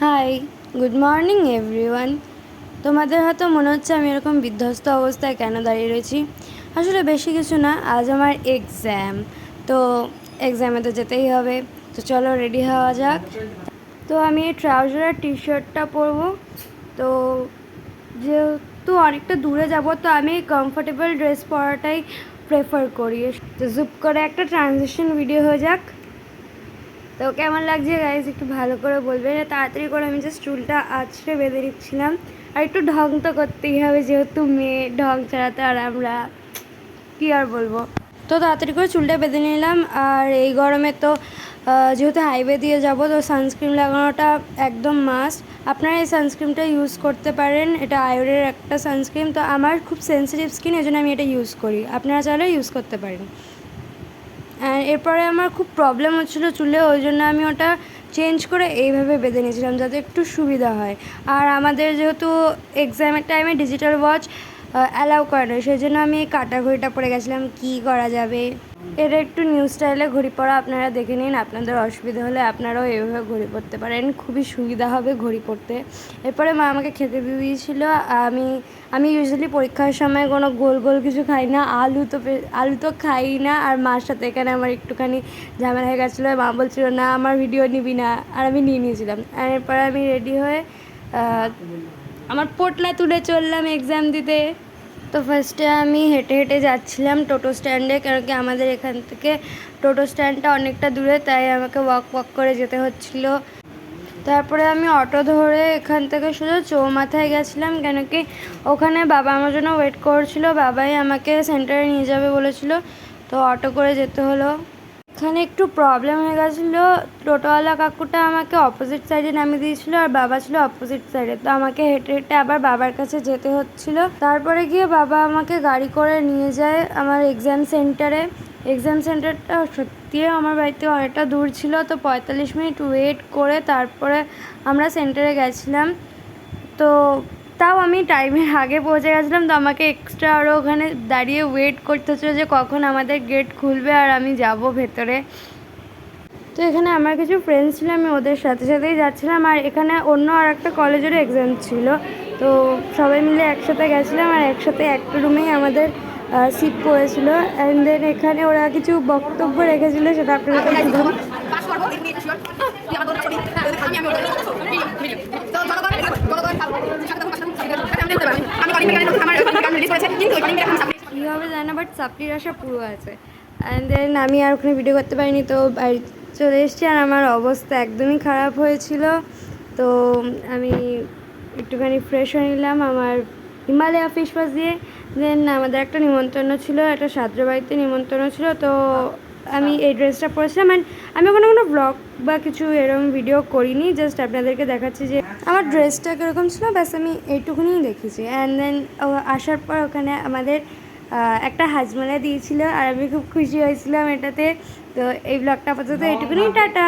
High, good morning everyone. তোমাদের হয়তো মনে হচ্ছে আমি এরকম বিধ্বস্ত অবস্থায় কেন দাঁড়িয়ে রয়েছি। আসলে বেশি কিছু না, আজ আমার এক্সাম। তো এক্সামে তো যেতেই হবে, তো চলো রেডি হওয়া যাক। তো আমি এই ট্রাউজার আর টি শার্টটা পরবো। তো যেহেতু অনেকটা দূরে যাব, তো আমি কমফোর্টেবল ড্রেস পরাটাই প্রেফার করি। তো জুপ করে একটা ট্রানজিশন ভিডিও হয়ে যাক। তো কেমন লাগছে গাইজ একটু ভালো করে বলবেন। তাড়াতাড়ি করে আমি জাস্ট চুলটা আঁচড়ে বেঁধে নিচ্ছিলাম। আর একটু ঢং তো করতেই হবে, যেহেতু মেয়ে, ঢং ছাড়া তো আর আমরা কী আর বলবো। তো তাড়াতাড়ি করে চুলটা বেঁধে নিলাম। আর এই গরমে তো যেহেতু হাইওয়ে দিয়ে যাব, তো সানস্ক্রিন লাগানোটা একদম মাস্ট। আপনারা এই সানস্ক্রিনটা ইউজ করতে পারেন, এটা আয়োরের একটা সানস্ক্রিন। তো আমার খুব সেন্সিটিভ স্কিন, এই জন্য আমি এটা ইউজ করি, আপনারা চাইলে ইউজ করতে পারেন। এরপরে আমার খুব প্রবলেম হচ্ছিলো চুলে, ওই জন্য আমি ওটা চেঞ্জ করে এইভাবে বেঁধে নিয়েছিলাম যাতে একটু সুবিধা হয়। আর আমাদের যেহেতু এক্সামের টাইমে ডিজিটাল ওয়াচ অ্যালাউ করে না, সেই জন্য আমি কাটা ঘড়িটা পরে গেছিলাম। কী করা যাবে, এটা একটু নিউ স্টাইলে ঘড়ি পরা, আপনারা দেখে নিন। আপনাদের অসুবিধা হলে আপনারাও এইভাবে ঘড়ি পরতে পারেন, খুবই সুবিধা হবে ঘড়ি পরতে। এরপরে মা আমাকে খেতে দিয়ে দিয়েছিল। আমি ইউজুয়ালি পরীক্ষার সময় কোনো গোল গোল কিছু খাই না, আলু তো খাই না। আর মার সাথে এখানে আমার একটুখানি ঝামেলা হয়ে গেছিলো, মা বলছিল না আমার ভিডিও নিবি না, আর আমি নিয়ে নিয়েছিলাম। আর এরপরে আমি রেডি হয়ে আমার পোটলা তুলে চললাম এক্সাম দিতে। তো ফার্স্টে আমি হেঁটে হেঁটে যাচ্ছিলাম টোটো স্ট্যান্ডে, কারণ কি আমাদের এখান থেকে টোটো স্ট্যান্ডটা অনেকটা দূরে, তাই আমাকে ওয়াক করে যেতে হচ্ছিলো। তারপরে আমি অটো ধরে এখান থেকে শুধু চৌমাথায় গেছিলাম, কেন কি ওখানে বাবা আমার জন্য ওয়েট করছিল। বাবাই আমাকে সেন্টারে নিয়ে যাবে বলেছিল, তো অটো করে যেতে হলো। এখানে একটু প্রবলেম হয়ে গেছিলো, টোটোওয়ালা কাকুটা আমাকে অপোজিট সাইডে নামিয়ে দিয়েছিলো, আর বাবা ছিল অপোজিট সাইডে। তো আমাকে হেঁটে হেঁটে আবার বাবার কাছে যেতে হচ্ছিলো। তারপরে গিয়ে বাবা আমাকে গাড়ি করে নিয়ে যায় আমার এক্সাম সেন্টারে। এক্সাম সেন্টারটা সত্যিই আমার বাড়িতে অনেকটা দূর ছিল, তো 45 মিনিট ওয়েট করে তারপরে আমরা সেন্টারে গেছিলাম। তো তাও আমি টাইমের আগে পৌঁছে গেছিলাম, তো আমাকে এক্সট্রা আরও ওখানে দাঁড়িয়ে ওয়েট করতে হচ্ছিলো যে কখন আমাদের গেট খুলবে আর আমি যাব ভেতরে। তো এখানে আমার কিছু ফ্রেন্ডস ছিল, আমি ওদের সাথে সাথেই যাচ্ছিলাম। আর এখানে অন্য আর একটা কলেজেরও এক্সাম ছিল, তো সবাই মিলে একসাথে গেছিলাম। আর একসাথে একটা রুমেই আমাদের সিট পড়েছিল। অ্যান্ড দেন এখানে ওরা কিছু বক্তব্য রেখেছিলো, সেটা আপনারা কীভাবে জানি না, বাট সাপ্লির আশা পুরো আছে। অ্যান্ড দেন আমি আর ওখানে ভিডিও করতে পারিনি, তো বাড়ি চলে এসেছি। আর আমার অবস্থা একদমই খারাপ হয়েছিল। তো আমি একটুখানি ফ্রেশ হয়ে নিলাম আমার হিমালয়া ফেস ওয়াশ দিয়ে। দেন আমাদের একটা নিমন্ত্রণ ছিল, একটা সাদ্র বাড়িতে নিমন্ত্রণ ছিল। তো আমি এই ড্রেসটা পরেছিলাম। অ্যান্ড আমি কোনো ব্লগ বা কিছু এরকম ভিডিও করিনি, জাস্ট আপনাদেরকে দেখাচ্ছি যে আমার ড্রেসটা কীরকম ছিল, ব্যাস আমি এইটুকুনিই দেখেছি। অ্যান্ড দেন আসার পর ওখানে আমাদের একটা হাজমোলা দিয়েছিল, আর আমি খুব খুশি হয়েছিলাম এটাতে। তো এই ব্লগটা আপাতত এইটুকুনি, টাটা।